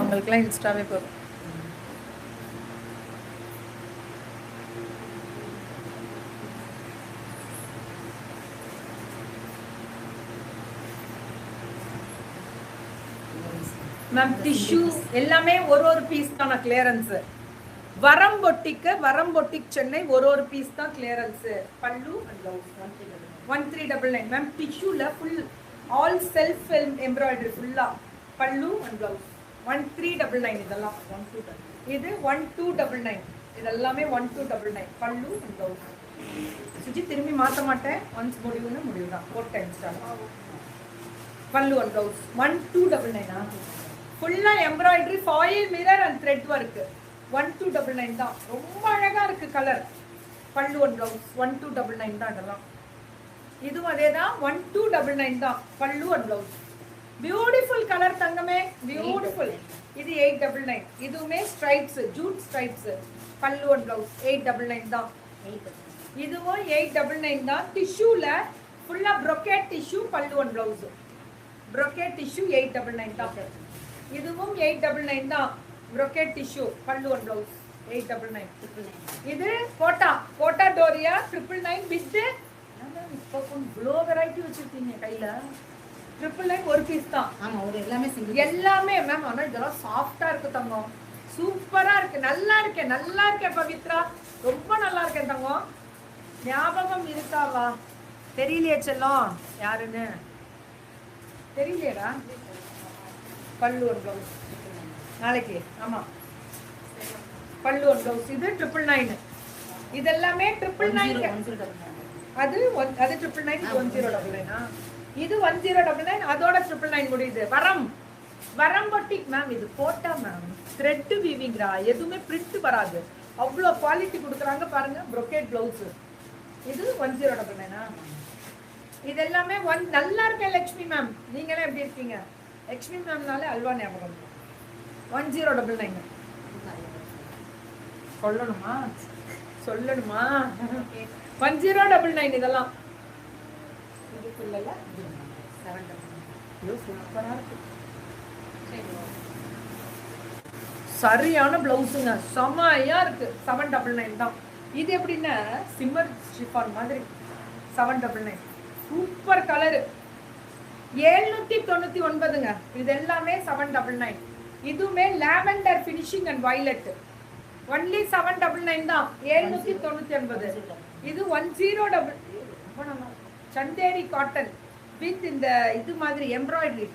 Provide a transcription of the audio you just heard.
அவங்களுக்குலாம் இன்ஸ்டாவே போதும். Ma'am tissue எல்லாமே ஒரு பீஸ் தான் கிளியரன்ஸ். வரம் பொட்டிக் சென்னை ஒரு பீஸ் தான் clearance. Pallu and blouse 1399 ma'am. டிஷ்யூல ஃபுல் ஆல் செல்ஃப் எம்ப்ராய்டரி ஃபுல்லா பல்லு அண்ட் ப்ளவுஸ் 1399. இதெல்லாம் 1299. இது 1299. இதெல்லாமே 1299 பல்லு அண்ட் ப்ளவுஸ். சுஜி திரும்பி மாற்ற மாட்டேன். ஒன்ஸ் முடிவுன்னு முடிவு தான். 4 டைம்ஸ் தான் பல்லு அண்ட் ப்ளவுஸ் 1299. ஃபுல்லா embroidery foil mirror and thread work 1299 தான். ரொம்ப அழகா இருக்கு கலர். பல்லு அண்ட் ப்ளவுஸ் 1299 தான். இதெல்லாம் இதுவும் அதே தான் 1299 தான் பல்லு அண்ட் ப்ளவுஸ். பியூட்டிஃபுல் கலர் தங்கமே, பியூட்டிஃபுல். இது 899. இதுவுமே ஸ்ட்ரைப்ஸ், ஜூட் ஸ்ட்ரைப்ஸ். பல்லு அண்ட் ப்ளவுஸ் 899 தான். இதுவும் 899 தான். டிஷ்யூல ஃபுல்லா brocade டிஷ்யூ பல்லு அண்ட் ப்ளவுஸ். brocade டிஷ்யூ 899 தான். இதுவும் 899 தான். brocade டிஷ்யூ பல்லு அண்ட் ப்ளவுஸ் 899. இது கோட்டா டோரியா 999 வித் இப்போ இவ்வளோ வெரைட்டி வச்சிருக்கீங்க கையில. 999 ஒரு பீஸ் தான். ஆமா, ஒரு எல்லாமே சிங்கிள். எல்லாமே மேம். ஆனா இதெல்லாம் சாஃப்டா இருக்கு தங்கம். சூப்பரா இருக்கு. நல்லா இருக்கேன் பவித்ரா. ரொம்ப நல்லா இருக்கேன் தங்கம். ஞாபகம் இருக்காவா? தெரியலையே செல்லம் யாருன்னு தெரியலையடா. பல்லு அண்ட் ப்ளவுஸ் நாளைக்கு. ஆமா பல்லு அண்ட் ப்ளவுஸ். இது 999. இதெல்லாமே 999. அது 999. 1099. இது 1099. அதோட 999 முடியுது. வரம் பொட்டிக் மேம். இது போட்டா மேம் த்ரெட் வீவிங்ரா, எதுவுமே பிரிண்ட் வராது. அவ்வளோ குவாலிட்டி கொடுக்குறாங்க பாருங்க. brocade blouse. இது 1099. இது எல்லாமே நல்லா இருக்கேன் லட்சுமி மேம். நீங்களே எப்படி இருக்கீங்க? லட்சுமி மேம்னாலே அல்வா ஞாபகம். 1099. சொல்லணுமா 1099. இதெல்லாம் இதுக்குள்ள 799. சூப்பரா இருக்கு. சரியான பிளவுஸுங்க, செமையா இருக்கு. 799 தான். இது எப்படின்னா சிம்மர் ஷிஃபான் மாதிரி 799. Super colour. 799ங்க. இது எல்லாமே 799. இதுவுமே lavender finishing and violet. Only 799 தான். 799. இது 10 சந்தேரி காட்டன் வித் இந்த இது மாதிரி எம்ப்ராய்டரி